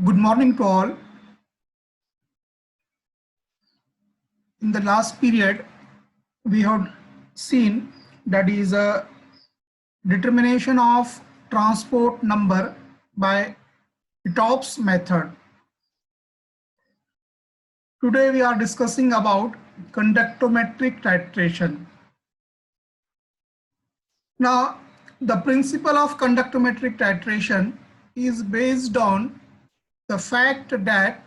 Good morning to all. In the last period, we have seen that is a determination of transport number by Itopp's method. Today we are discussing about conductometric titration. Now, the principle of conductometric titration is based on the fact that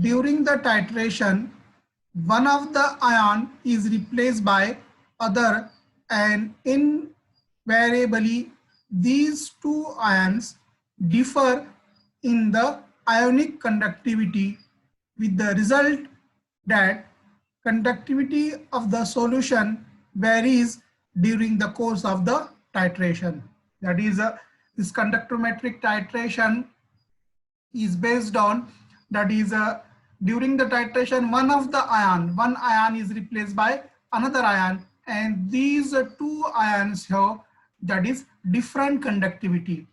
during the titration, one of the ion is replaced by other, and invariably these two ions differ in the ionic conductivity, with the result that conductivity of the solution varies during the course of the titration. That is, this conductometric titration is based on, that is, during the titration one ion is replaced by another ion, and these two ions have, that is, different conductivity,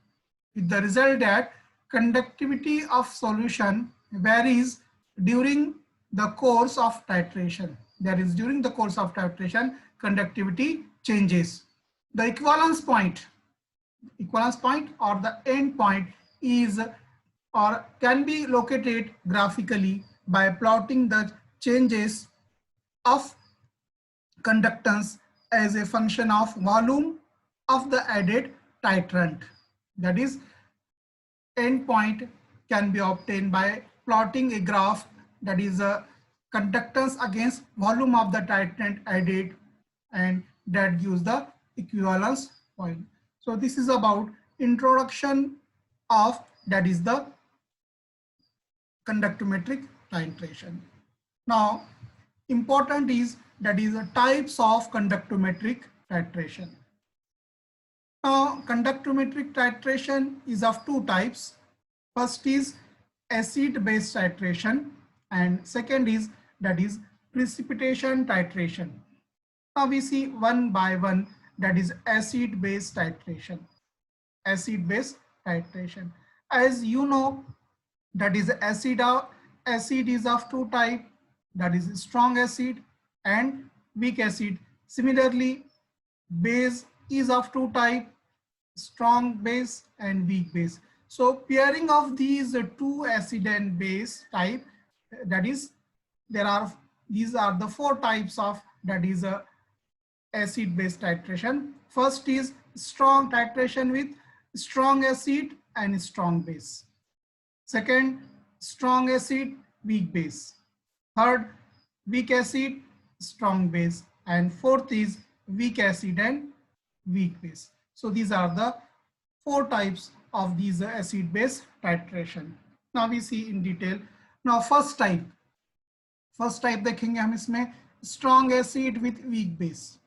with the result that conductivity of solution varies during the course of titration. That is, during the course of titration conductivity changes. The equivalence point or the end point is or can be located graphically by plotting the changes of conductance as a function of volume of the added titrant. That is, endpoint can be obtained by plotting a graph, that is a conductance against volume of the titrant added, and that gives the equivalence point. So this is about introduction of, that is, the conductometric titration. Now, important is, that is, the types of conductometric titration. Now, conductometric titration is of two types. First is acid-base titration, and second is, that is, precipitation titration. Now we see one by one, that is acid-base titration. Acid-base titration. As you know, that is acid is of two types, that is strong acid and weak acid. Similarly, base is of two types, strong base and weak base. So pairing of these two acid and base type, that is, these are the four types of, that is, acid base titration. First is strong titration with strong acid and strong base. Second, strong acid, weak base. Third, weak acid, strong base. And fourth is weak acid and weak base. So these are the four types of these acid base titration. Now we see in detail. Now first type देखेंगे हम इसमें, strong acid with weak base.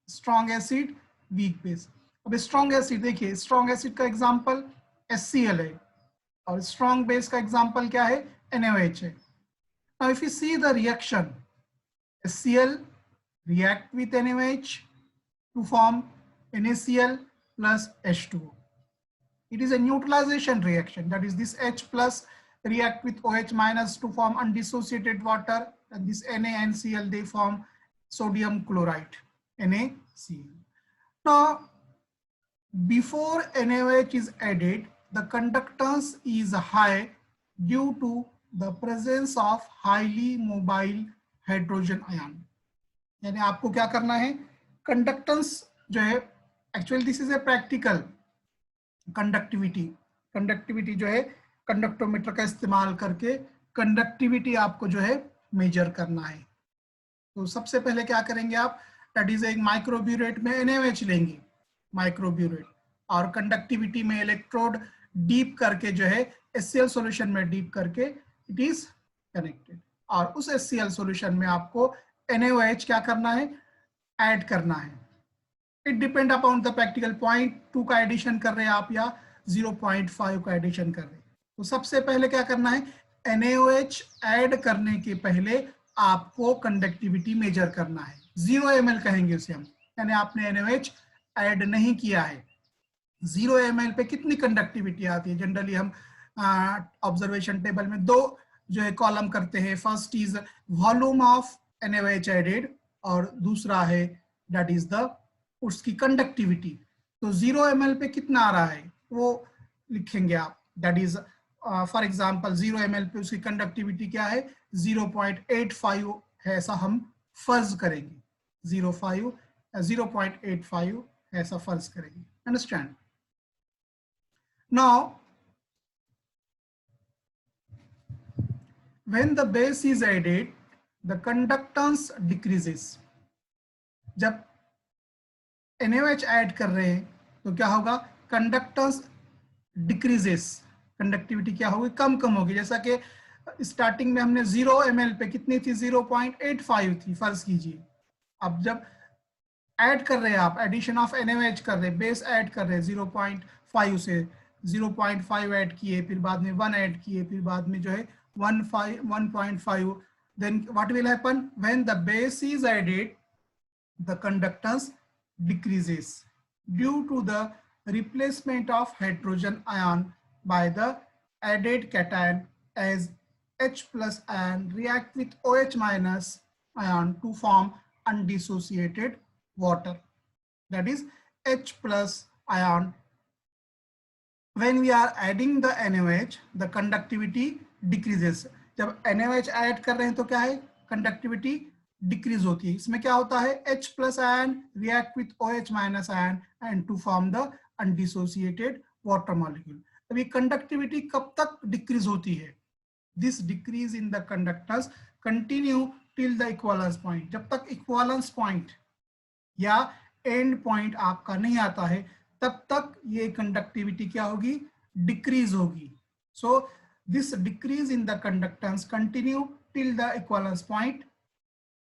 Strong acid, weak base. अब strong acid देखिए, strong acid का example HCl है, और strong base का example क्या है, NaOH है. Now if you see the reaction, HCl react with NaOH to form NaCl plus H2O. It is a neutralization reaction, that is, this H plus react with OH minus to form undissociated water, and this Na and Cl, they form sodium chloride, NaCl. Now before NaOH is added, the conductance is high due to the presence of highly mobile hydrogen ion. यानी आपको क्या करना है, conductance जो है, actually this is a practical conductivity जो है, कंडक्टोमीटर का इस्तेमाल करके कंडक्टिविटी आपको जो है मेजर करना है. तो सबसे पहले क्या करेंगे आप, दैट इज एक माइक्रोब्यूरेट में NaOH लेंगे, माइक्रोब्यूरेट, और कंडक्टिविटी में इलेक्ट्रोड डीप करके जो है HCl सॉल्यूशन में डीप करके इट इज कनेक्टेड, और उस HCl सॉल्यूशन में आपको NaOH क्या करना है, ऐड करना है. It depend upon the practical, 0.2 का एडिशन कर रहे हैं आप या 0.5 का एडिशन कर रहे हैं. तो सबसे पहले क्या करना है, NaOH ऐड करने के पहले आपको कंडक्टिविटी मेजर करना है. 0 ml कहेंगे उसे हम, यानी आपने NaOH ऐड नहीं किया है. 0 ml पे कितनी कंडक्टिविटी आती है, जनरली हम ऑब्जर्वेशन टेबल में दो जो है कॉलम करते हैं, first is volume of NaOH added और दूसरा है दैट इज द उसकी कंडक्टिविटी। तो 0 ml पे कितना आ रहा है वो लिखेंगे आप, that is for example 0 ml पे उसकी कंडक्टिविटी क्या है 0.85 है, ऐसा हम फर्ज करेंगे, 0.85 ऐसा फर्ज करेंगे। Understand? Now when the base is added the conductance decreases। जब NaOH ऐड कर रहे हैं तो क्या होगा, कंडक्टेंस डिक्रीजेस, कंडक्टिविटी क्या होगी, कम कम होगी। जैसा कि स्टार्टिंग में हमने 0 ml पे कितनी थी 0.85 थी फर्ज कीजिए। अब जब ऐड कर रहे हैं आप, एडिशन ऑफ NaOH कर रहे हैं, बेस ऐड कर रहे हैं 0.5 से 0.5 ऐड किए, फिर बाद में 1 ऐड किए, फिर बाद में जो है 1.5, then what will happen when the base is added the conductance decreases due to the replacement of hydrogen ion by the added cation as H plus ion react with OH minus ion to form undissociated water, that is H plus ion. When we are adding the NaOH the conductivity decreases। जब NaOH add कर रहे हैं तो क्या है, conductivity decrease होती है। इसमें क्या होता है, H plus ion react with OH minus ion and to form the undissociated water molecule. अभी कंडक्टिविटी कब तक डिक्रीज होती है, this decrease in the conductance continue till the equivalence point. जब तक इक्विवेलेंस पॉइंट या एंड पॉइंट आपका नहीं आता है तब तक ये कंडक्टिविटी क्या होगी, डिक्रीज होगी। सो this decrease in the conductance continue till the equivalence point।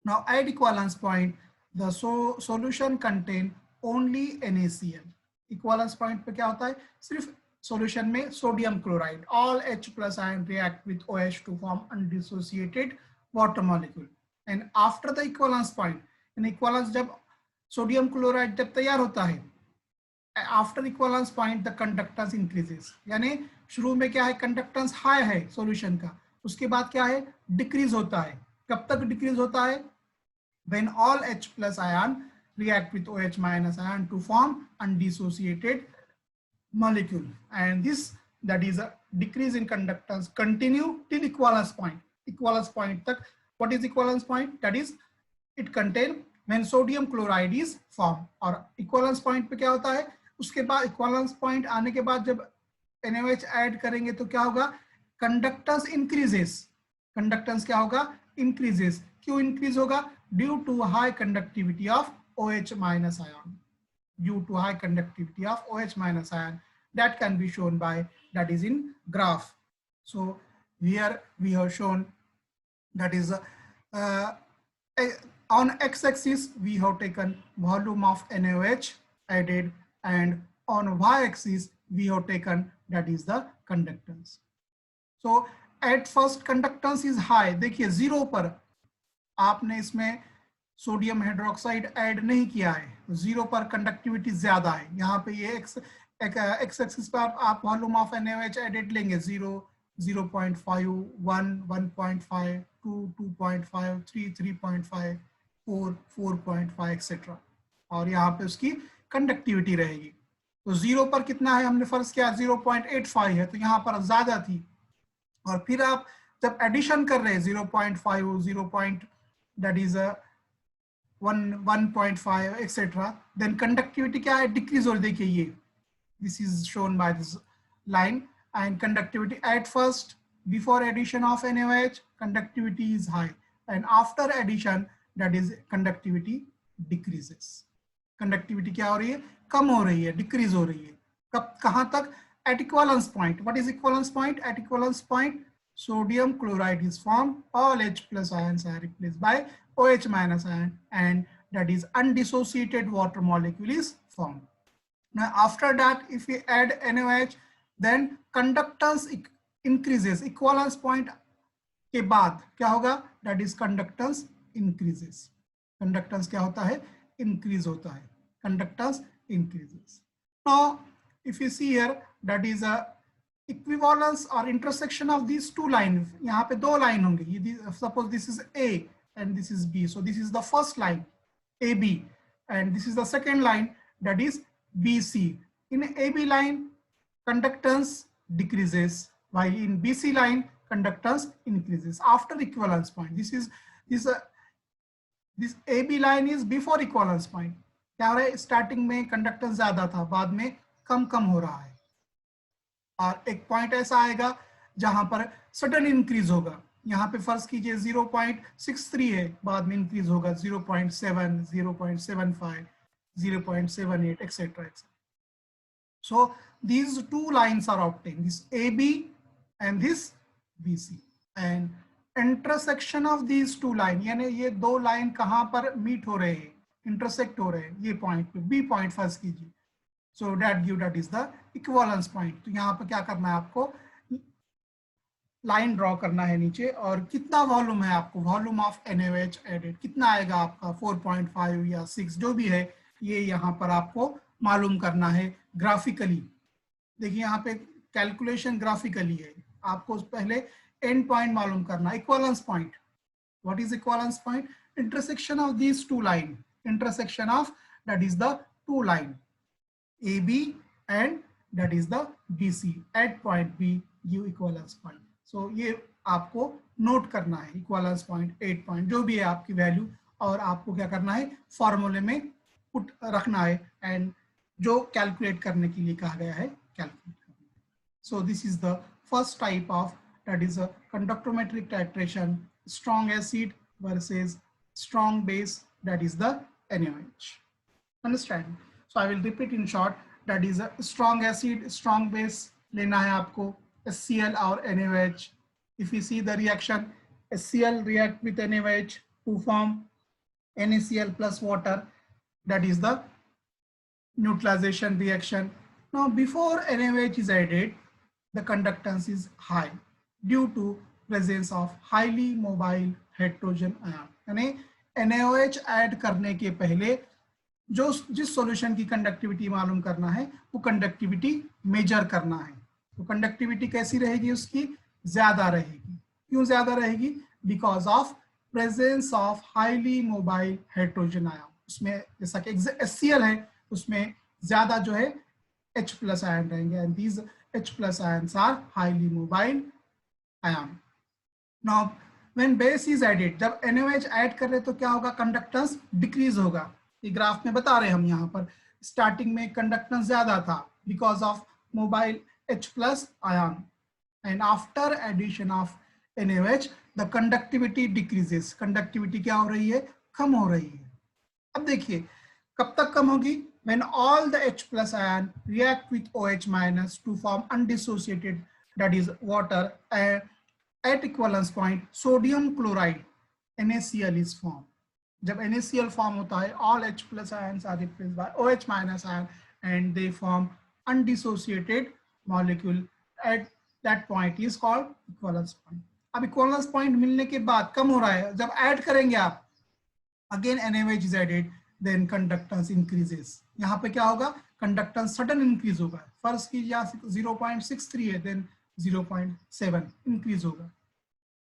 Now at equivalence point the solution contain only NaCl। equivalence point पे क्या होता है, सिर्फ solution में sodium chloride, all H plus ion react with OH to form undissociated water molecule। and after the equivalence point, in equivalence जब sodium chloride जब तैयार होता है, after equivalence point the conductance increases. यानी शुरू में क्या है, कंडक्टेंस हाई है सॉल्यूशन का, उसके बाद क्या है, डिक्रीज होता है। कब तक डिक्रीज होता है, when all H plus ion react with OH minus ion to form undissociated molecule and this that is a decrease in conductance continue till equivalence point. Equivalence point तक, what is equivalence point, that is it contain when sodium chloride is form. और equivalence point पे क्या होता है, उसके बाद equivalence point आने के बाद जब NaOH ऐड करेंगे तो क्या होगा, कंडक्टेंस इंक्रीजेस। कंडक्टेंस क्या होगा, इंक्रीजेस। क्यों इंक्रीज होगा, due to high conductivity of OH minus ion, due to high conductivity of OH minus ion, that can be shown by, that is in graph। so here we have shown that is on x-axis we have taken volume of NaOH added and on y-axis we have taken that is the conductance। so at first conductance is high। देखिए 0 पर आपने इसमें sodium hydroxide add नहीं किया है, 0 पर conductivity ज्यादा है। यहाँ पे ये एक्स एक्सिस पर आप वॉल्यूम ऑफ NaOH एडेड लेंगे 0, 0.5, 1, 1.5, 2, 2.5, 3, 3.5, 4, 4.5 एक्सेट्रा, और यहाँ पे उसकी कंडक्टिविटी रहेगी। तो 0 पर कितना है, हमने फर्ज किया 0.85 है, तो यहाँ पर ज्यादा थी। और फिर आप जब एडिशन कर रहे हैं 0.5, 0. that is a 1.5 etcetera, then conductivity क्या है, डिक्रीज। और देखिए ये this is shown by this line and conductivity at first before addition of NaOH conductivity is high and after addition that is conductivity decreases. Conductivity क्या हो रही है, कम हो रही है, डिक्रीज हो रही है। कब, कहां तक, at equivalence point। what is equivalence point, at equivalence point sodium chloride is formed, all H plus ions are replaced by OH minus ion and that is undissociated water molecule is formed। now after that if we add NaOH then conductance increases। equivalence point के बाद क्या होगा, that is conductance increases। conductance क्या होता है, increase होता है, conductance increases। now if you see here that is a equivalence और intersection of these two line, यहाँ पे दो लाइन होंगी, suppose this is a and this is B, so this is the first line AB and this is the second line, that is BC. In AB line conductance decreases while in BC line conductance increases after equivalence point. This AB line is before equivalence point. क्या हो रहा है, starting में conductance ज्यादा था, बाद में कम कम हो रहा है, और एक पॉइंट ऐसा आएगा जहां पर सडन इंक्रीज होगा। यहाँ पे फर्ज कीजिए 0.63 है, बाद में इंक्रीज होगा 0.7, 0.75, 0.78 etc. So these two lines are obtained, this AB and this BC, and intersection of these two line, यानी ये दो लाइन कहाँ पर मीट हो रहे हैं, इंटरसेक्ट हो रहे हैं, ये पॉइंट पे B पॉइंट फर्ज कीजिए, so that is the equivalence point. तो यहाँ पर क्या करना है, आपको लाइन ड्रॉ करना है नीचे, और कितना वॉल्यूम है आपको, वॉल्यूम ऑफ NaOH एडेड कितना आएगा आपका, 4.5 या 6 जो भी है, ये यहाँ पर आपको मालूम करना है ग्राफिकली। देखिए यहाँ पे कैलकुलेशन ग्राफिकली है, आपको पहले एंड पॉइंट मालूम करना, equivalence point. What is equivalence point? Intersection of these two line, intersection of that is the two line AB and that is the BC at point B give equivalence point. So ये आपको note करना है, equivalence point, 8 point जो भी है आपकी value, और आपको क्या करना है, फॉर्मूले में पुट रखना है, एंड जो कैलकुलेट करने के लिए कहा गया है कैलकुलेट करना है। So this is the first type of, that is a conductometric titration, strong acid versus strong base, that is the NaOH. Understand? So I will repeat in short, that is a strong acid, strong base लेना है आपको, HCl और NaOH. If you see the reaction, HCl react with NaOH to form NaCl plus water, that is the neutralization reaction. Now before NaOH is added, the conductance is high due to presence of highly mobile hydrogen ion. यानी NaOH add करने के पहले जो जिस solution की conductivity मालूम करना है, वो कंडक्टिविटी मेजर करना है। तो कंडक्टिविटी कैसी रहेगी, उसकी ज्यादा रहेगी। क्यों ज्यादा रहेगी? Because of presence of highly mobile hydrogen ion. उसमें जैसा कि HCl है, उसमें ज्यादा जो है H प्लस आयन रहेंगे, and these H plus ions are highly mobile ion. Now when base is added, जब NaOH ऐड कर रहे तो क्या होगा, कंडक्टेंस डिक्रीज होगा। ये ग्राफ में बता रहे हम, यहाँ पर स्टार्टिंग में कंडक्टेंस ज्यादा था because of mobile H plus ion, and after addition of NaOH the conductivity decreases. Conductivity क्या हो रही है, कम हो रही है। अब देखिए कब तक कम होगी, when all the H plus ion react with OH minus to form undissociated, that is water, and at equivalence point sodium chloride NaCl is formed. जब NaCl form होता है, all H plus ions are replaced by OH minus ion and they form undissociated molecule. At that point is called equivalence point. अब equivalence point मिलने के बाद कम हो रहा है, जब ऐड करेंगे आप, again NaOH is added, then conductance increases. यहाँ पे क्या होगा, कंडक्टेंस सडन इंक्रीज होगा। फर्स्ट कीजिए 0.63 है, देन 0.7 इंक्रीज होगा,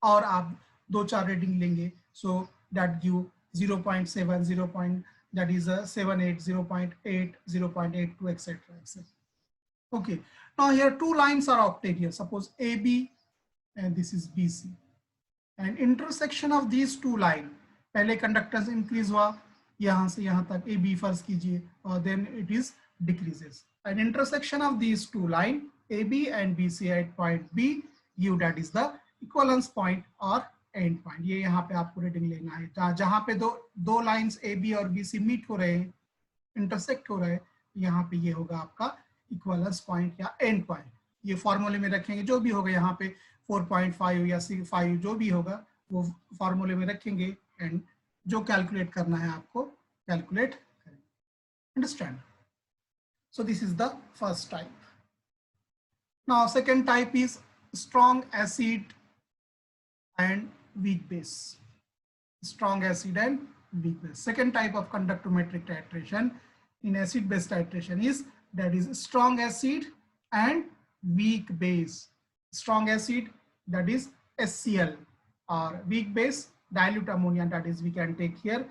और आप 2-4 रीडिंग लेंगे, so that give 0.7, 0. that is 7.8, 0.8, 0.82 etc. Okay, now here two lines are obtained here, suppose AB and this is BC, and intersection of these two line, पहले conductance increase हुआ यहाँ से यहाँ तक AB फर्ज कीजिए, और then it is decreases, and intersection of these two line AB and BC at point B give that is the equivalence point or end point. ये यहाँ पे आपको रीडिंग लेना है, जहाँ पे दो लाइंस AB और BC मीट हो रहे हैं, इंटरसेक्ट हो रहे हैं, यहाँ पे ये होगा आपका इक्विवेलेंस पॉइंट या एंड पॉइंट। ये फॉर्मूले में रखेंगे, जो भी होगा यहाँ पे 4.5 या 5 जो भी होगा वो फॉर्मूले में रखेंगे, एंड जो कैलकुलेट करना है आपको कैलकुलेट करेंगे। Understand? So this is the first type. Now second type is strong acid and weak base. Strong acid and weak base. Second type of conductometric titration in acid base titration is that is strong acid and weak base. Strong acid, that is HCl, or weak base, dilute ammonia, that is we can take here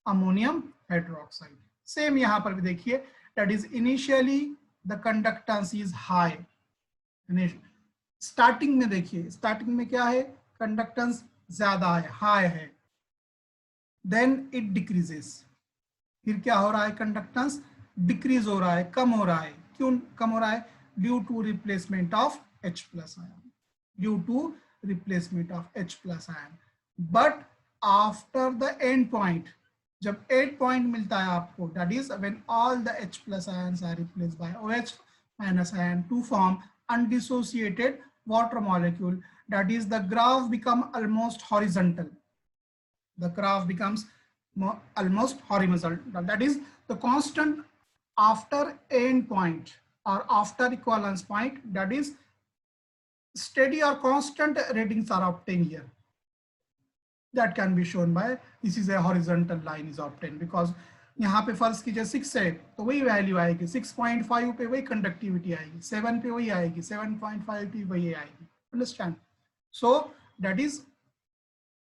ammonium hydroxide. Same यहाँ पर भी देखिए, that is initially the conductance is high. Starting में देखिए, starting में क्या है, conductance ज्यादा है, हाई है, देन इट डिक्रीजेस, फिर क्या हो रहा है, कंडक्टेंस डिक्रीज हो रहा है, कम हो रहा है. क्यों कम हो रहा है? Due to replacement of H plus ion, due to replacement of H plus ion. But after the end point, जब एंड पॉइंट मिलता है आपको, that is when all the H plus ions are replaced by OH minus ion to form undissociated water molecule, that is the graph become almost horizontal. The graph becomes almost horizontal. That is the constant after end point or after equivalence point, that is steady or constant readings are obtained here. That can be shown by, this is a horizontal line is obtained, because यहाँ पे फर्ज कीजिए 6 है तो वही value आएगी, 6.5 पे वही कंडक्टिविटी आएगी, 7 पे वही आएगी, 7.5 पे वही आएगी. Understand? So that is,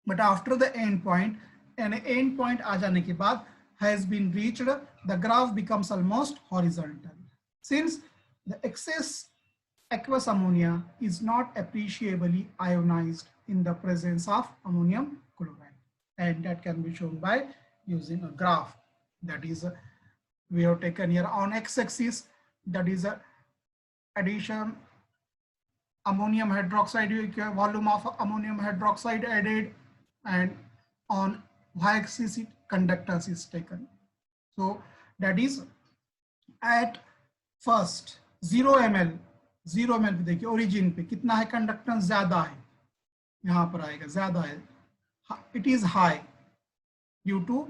but after the end point, end end point आ जाने के बाद has been reached, the graph becomes almost horizontal. Since the excess aqueous ammonia is not appreciably ionized in the presence of ammonium chloride, and that can be shown by using a graph. That is, we have taken here on x-axis, that is addition ammonium hydroxide, volume of ammonium hydroxide added, and on y-axis conductance is taken. So that is at first 0 ml, 0 ml पे देखिए origin पे कितना है, conductance ज्यादा है, यहाँ पर आएगा ज्यादा है, it is high due to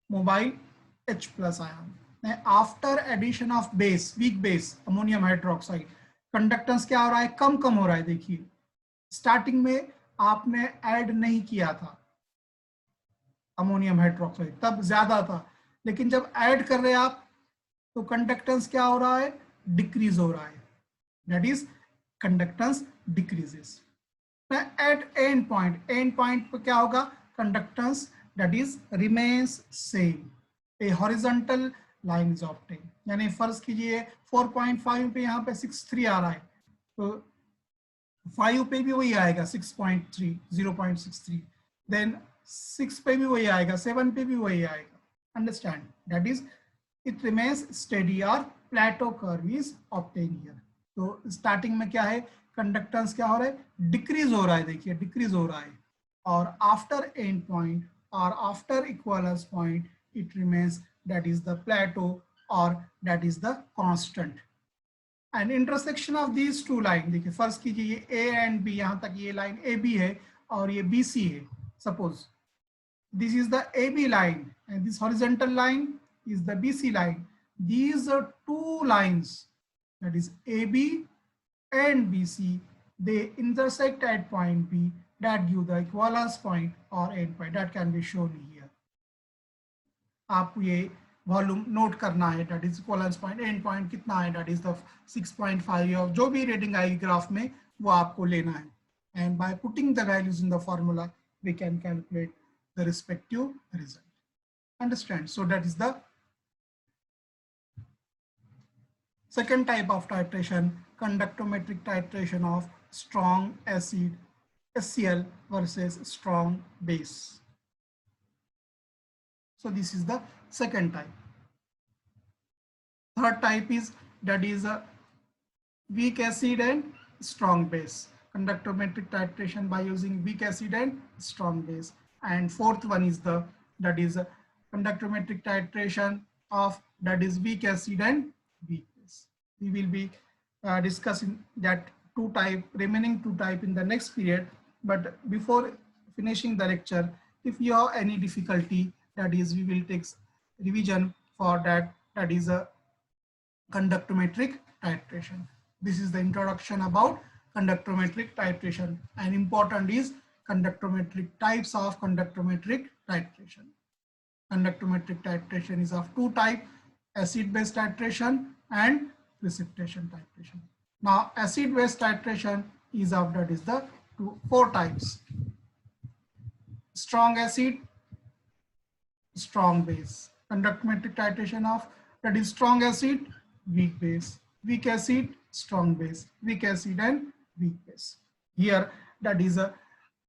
mobile H plus ion. After addition of base, weak base ammonium hydroxide, conductance क्या हो रहा है, कम कम हो रहा है. देखिए स्टार्टिंग में आपने ऐड नहीं किया था अमोनियम हाइड्रोक्साइड, तब ज्यादा था, लेकिन जब ऐड कर रहे हैं आप तो कंडक्टेंस क्या हो रहा है, डिक्रीज हो रहा है. That is conductance decreases. At end point, end point पर क्या होगा, conductance that is remains same, a horizontal line is obtained. यानी फर्ज कीजिए 4.5 पे यहाँ पे 6.3 आ रहा है, तो 5 पे भी वही आएगा 6.3, 0.63, देन 6 पे भी वही आएगा, 7 पे भी वही आएगा. Understand? That is it remains steady और प्लेटो कर्व इज ऑब्टेन हियर. तो स्टार्टिंग में क्या है, कंडक्टेंस क्या हो रहा है, डिक्रीज हो रहा है, देखिए डिक्रीज हो रहा है, और after and point or after equivalence point it remains, that is the plateau or that is the constant. And intersection of these two line, देखिए फर्ज कीजिए ये A and B, यहाँ तक ये लाइन AB है और ये BC है. Suppose this is the AB line and this horizontal line is the BC line. These are two lines, that is AB and BC, they intersect at point B, that give the equivalence point or end point, that can be shown here. आपको ये volume note करना है, that is equivalence point, end point कितना है, that is the 6.5, और जो भी rating आएगी ग्राफ में वो आपको लेना है. And by putting the values in the formula we can calculate the respective result. Understand? So that is the second type of titration, conductometric titration of strong acid HCl versus strong base. So this is the second type. Third type is, that is a weak acid and strong base, conductometric titration by using weak acid and strong base. And fourth one is the, that is a conductometric titration of, that is weak acid and weak base. We will be discussing that remaining two type in the next period. But before finishing the lecture, if you have any difficulty, that is we will take revision for that, that is a conductometric titration. This is the introduction about conductometric titration, and important is conductometric types of conductometric titration. Conductometric titration is of two types, acid-base titration and precipitation titration. Now acid base titration is of that is the four types: strong acid, strong base. Conductometric titration of that is strong acid, weak base, weak acid, strong base, weak acid and weak base. Here that is a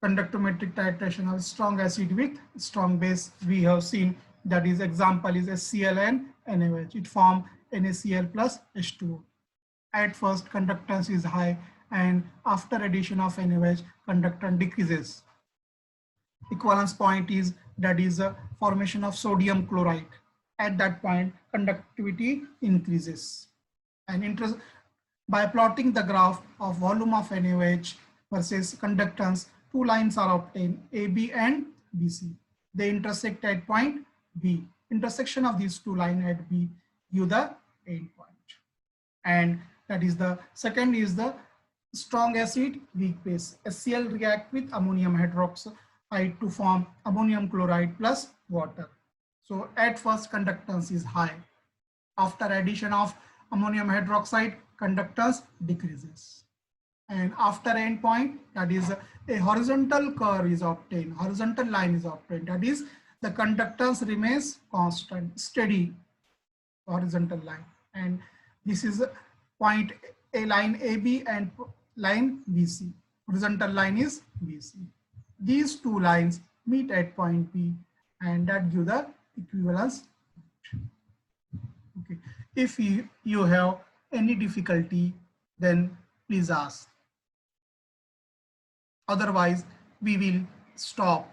conductometric titration of strong acid with strong base. We have seen that is example is HCl and NaOH. It form NaCl plus H2O. At first conductance is high and after addition of NaOH conductance decreases. Equivalence point is that is a formation of sodium chloride. At that point conductivity increases. And by plotting the graph of volume of NaOH versus conductance, two lines are obtained, AB and BC. They intersect at point B. Intersection of these two lines at B give the end point. And that is the second is the strong acid, weak base. HCl react with ammonium hydroxide to form ammonium chloride plus water. So at first conductance is high. After addition of ammonium hydroxide, conductance decreases. And after end point, that is a horizontal curve is obtained, horizontal line is obtained. That is the conductance remains constant, steady horizontal line. And this is point a line AB and line BC. Horizontal line is BC. These two lines meet at point B and that give the equivalence. Okay. If you have any difficulty, then please ask. Otherwise, we will stop.